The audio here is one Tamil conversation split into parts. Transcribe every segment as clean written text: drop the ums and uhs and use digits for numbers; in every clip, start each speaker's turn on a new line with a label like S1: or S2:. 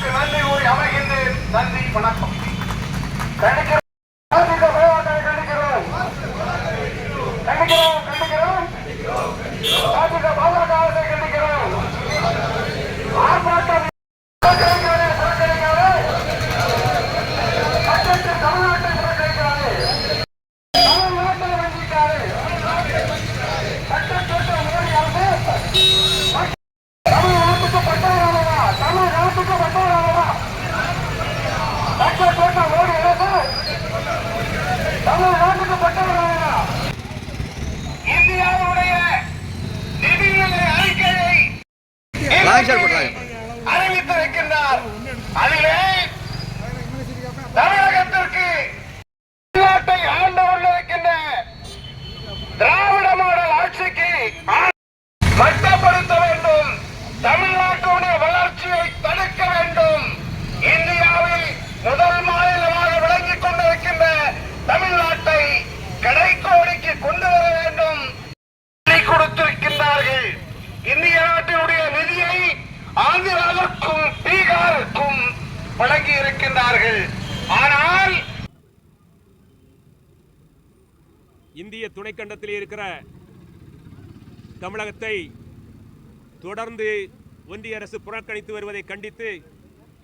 S1: வாய்ப்புக்கு நன்றி கூறி அமைகின்றேன். நன்றி, வணக்கம். ஆர்ப்பாட்டம் இந்தியாவுடைய நிதிநிலை அறிக்கையை அறிவித்திருக்கின்றார். அதிலே தமிழகத்திற்கு நாட்டை ஆண்டு கொண்டிருக்கின்ற திராவிட மாடல் ஆட்சிக்கு மட்டுப்படுத்த வேண்டும், தமிழ்நாட்டுடைய வளர்ச்சியை தடுக்க வேண்டும், இந்தியாவில் முதல் மாநிலமாக விளங்கிக் கொண்டிருக்கின்ற தமிழ்நாட்டை கடைக்கோடிக்கு கொண்டு வர வேண்டும் கொடுத்திருக்கின்றார்கள். இந்திய நாட்டினுடைய நிதியை ஆந்திராவுக்கும் பீகாருக்கும் வழங்கி இருக்கின்றார்கள். ஆனால்
S2: இந்திய துணைக்கண்டத்தில் இருக்கிற தமிழகத்தை தொடர்ந்து ஒன்றிய அரசு புறக்கணித்து வருவதை கண்டித்து,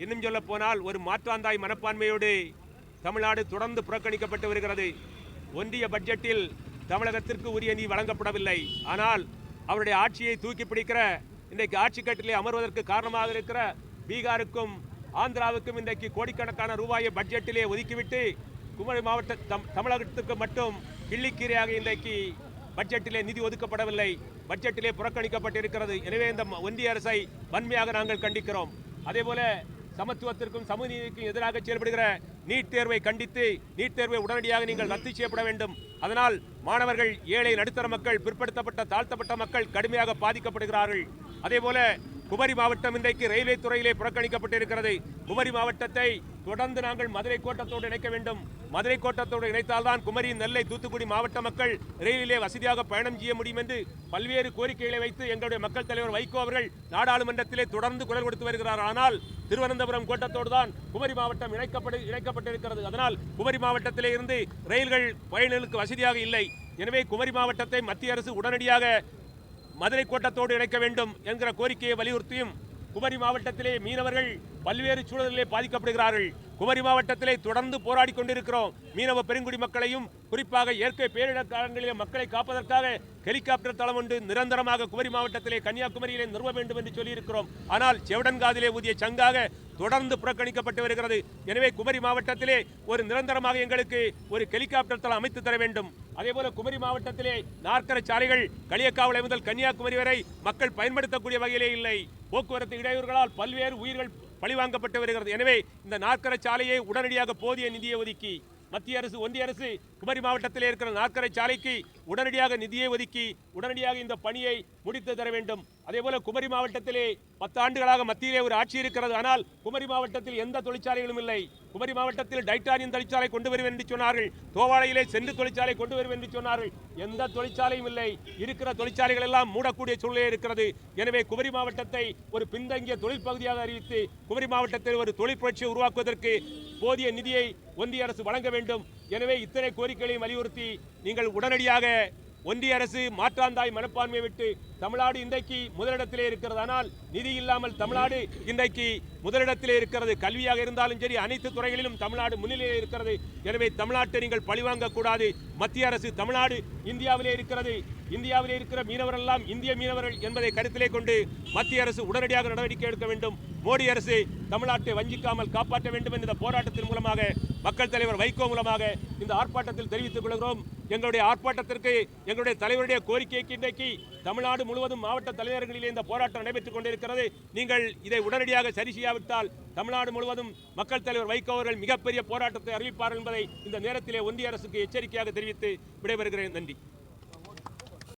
S2: இன்னும் சொல்ல போனால் ஒரு மாற்றாந்தாய் மனப்பான்மையோடு தமிழ்நாடு தொடர்ந்து புறக்கணிக்கப்பட்டு வருகிறது. ஒன்றிய பட்ஜெட்டில் தமிழகத்திற்கு உரிய நிதி வழங்கப்படவில்லை. ஆனால் அவருடைய ஆட்சியை தூக்கி பிடிக்கிற, இன்றைக்கு ஆட்சி கட்டிலே அமர்வதற்கு காரணமாக இருக்கிற பீகாருக்கும் ஆந்திராவுக்கும் இன்றைக்கு கோடிக்கணக்கான ரூபாயை பட்ஜெட்டிலே ஒதுக்கிவிட்டு குமரி மாவட்ட தமிழகத்திற்கு மட்டும் கிள்ளிக்கீரையாக இன்றைக்கு பட்ஜெட்டிலே நிதி ஒதுக்கப்படவில்லை, பட்ஜெட்டிலே புறக்கணிக்கப்பட்டிருக்கிறது. எனவே இந்த ஒன்றிய அரசை வன்மையாக நாங்கள் கண்டிக்கிறோம். அதேபோல சமத்துவத்திற்கும் சமநீதிக்கும் எதிராக செயல்படுகிற நீட் தேர்வை கண்டித்து, நீட் தேர்வை உடனடியாக நீங்கள் ரத்து செய்யப்பட வேண்டும். அதனால் மாணவர்கள், ஏழை நடுத்தர மக்கள், பிற்படுத்தப்பட்ட தாழ்த்தப்பட்ட மக்கள் கடுமையாக பாதிக்கப்படுகிறார்கள். அதேபோல குமரி மாவட்டம் இன்றைக்கு ரயில்வே துறையிலே புறக்கணிக்கப்பட்டிருக்கிறது. குமரி மாவட்டத்தை தொடர்ந்து நாங்கள் மதுரை கோட்டத்தோடு இணைக்க வேண்டும். மதுரை கோட்டத்தோடு இணைத்தால்தான் குமரி, நெல்லை, தூத்துக்குடி மாவட்ட மக்கள் ரயிலிலே வசதியாக பயணம் செய்ய முடியும் என்று பல்வேறு கோரிக்கைகளை வைத்து எங்களுடைய மக்கள் தலைவர் வைகோ அவர்கள் நாடாளுமன்றத்திலே தொடர்ந்து குரல் கொடுத்து வருகிறார். ஆனால் திருவனந்தபுரம் கோட்டத்தோடு தான் குமரி மாவட்டம் இணைக்கப்பட்டிருக்கிறது. அதனால் குமரி மாவட்டத்திலே இருந்து ரயில்கள் பயணிகளுக்கு வசதியாக இல்லை. எனவே குமரி மாவட்டத்தை மத்திய அரசு உடனடியாக மதுரை கோட்டத்தோடு இணைக்க வேண்டும் என்கிற கோரிக்கையை வலியுறுத்தியும், குமரி மாவட்டத்திலே மீனவர்கள் பல்வேறு சூழலிலே பாதிக்கப்படுகிறார்கள். குமரி மாவட்டத்திலே தொடர்ந்து போராடி கொண்டிருக்கிறோம். மீனவ பெருங்குடி மக்களையும் குறிப்பாக இயற்கை பேரிடர் காலங்களிலே மக்களை காப்பதற்காக ஹெலிகாப்டர் தளம் ஒன்று நிரந்தரமாக குமரி மாவட்டத்திலே கன்னியாகுமரியிலே நிறுவ வேண்டும் என்று சொல்லியிருக்கிறோம். ஆனால் செவடன்காதிலே ஊதிய சங்காக தொடர்ந்து புறக்கணிக்கப்பட்டு வருகிறது. எனவே குமரி மாவட்டத்திலே ஒரு நிரந்தரமாக எங்களுக்கு ஒரு ஹெலிகாப்டர் தளம் அமைத்து தர வேண்டும். அதேபோல குமரி மாவட்டத்திலே நாற்கர சாலைகள் களியக்காவலை முதல் கன்னியாகுமரி வரை மக்கள் பயன்படுத்தக்கூடிய வகையிலே இல்லை. போக்குவரத்து இடையூறுகளால் பல்வேறு உயிர்கள் பழிவாங்கப்பட்டு வருகிறது. எனவே இந்த நாற்கர சாலையை உடனடியாக போதிய நிதியை ஒதுக்கி மத்திய அரசு, ஒன்றிய அரசு குமரி மாவட்டத்தில் இருக்கிற நாற்கரை சாலைக்கு உடனடியாக நிதியை ஒதுக்கி உடனடியாக இந்த பணியை முடித்து தர வேண்டும். அதேபோல குமரி மாவட்டத்திலே 10 ஆண்டுகளாக மத்தியிலே ஒரு ஆட்சி இருக்கிறது. ஆனால் குமரி மாவட்டத்தில் எந்த தொழிற்சாலைகளும் இல்லை. குமரி மாவட்டத்தில் டைட்டானியம் தொழிற்சாலை கொண்டு வருவேன் என்று சொன்னார்கள். தோவாளையிலே சென்று தொழிற்சாலை கொண்டு வருவேன் என்று சொன்னார்கள். எந்த தொழிற்சாலையும் இல்லை. இருக்கிற தொழிற்சாலைகள் எல்லாம் மூடக்கூடிய சூழ்நிலை இருக்கிறது. எனவே குமரி மாவட்டத்தை ஒரு பின்தங்கிய தொழில் பகுதியாக அறிவித்து குமரி மாவட்டத்தில் ஒரு தொழில் புரட்சியை உருவாக்குவதற்கு போதிய நிதியை ஒன்றிய அரசு வழங்க வேண்டும். எனவே இத்தனை கோரிக்கைகளையும் வலியுறுத்தி நீங்கள் உடனடியாக ஒன்றிய அரசு மாற்றாந்தாய் மனப்பான்மையை விட்டு, தமிழ்நாடு இன்றைக்கு முதலிடத்திலே இருக்கிறது. ஆனால் நிதி இல்லாமல் தமிழ்நாடு இன்றைக்கு முதலிடத்திலே இருக்கிறது. கல்வியாக இருந்தாலும் சரி, அனைத்து துறைகளிலும் தமிழ்நாடு முன்னிலையில் இருக்கிறது. எனவே தமிழ்நாட்டை நீங்கள் பழிவாங்க கூடாது. மத்திய அரசு, தமிழ்நாடு இந்தியாவிலே இருக்கிறது, இந்தியாவிலே இருக்கிற மீனவர்கள் எல்லாம் இந்திய மீனவர்கள் என்பதை கருத்திலே கொண்டு மத்திய அரசு உடனடியாக நடவடிக்கை எடுக்க வேண்டும். மோடி அரசு தமிழ்நாட்டை வஞ்சிக்காமல் காப்பாற்ற வேண்டும் என்ற போராட்டத்தின் மூலமாக, மக்கள் தலைவர் வைகோ மூலமாக இந்த ஆர்ப்பாட்டத்தில் தெரிவித்துக் கொள்கிறோம். எங்களுடைய ஆர்ப்பாட்டத்திற்கு, எங்களுடைய தலைவருடைய கோரிக்கைக்கு இன்றைக்கு தமிழ்நாடு முழுவதும் மாவட்ட தலைவர்களிலே இந்த போராட்டம் நடைபெற்றுக் கொண்டிருக்கிறது. நீங்கள் இதை உடனடியாக சரி செய்யாவிட்டால் தமிழ்நாடு முழுவதும் மக்கள் தலைவர் வைகோ அவர்கள் மிகப்பெரிய போராட்டத்தை அறிவிப்பார்கள் என்பதை இந்த நேரத்திலே ஒன்றிய அரசுக்கு எச்சரிக்கையாக தெரிவித்து விடைபெறுகிறேன். நன்றி.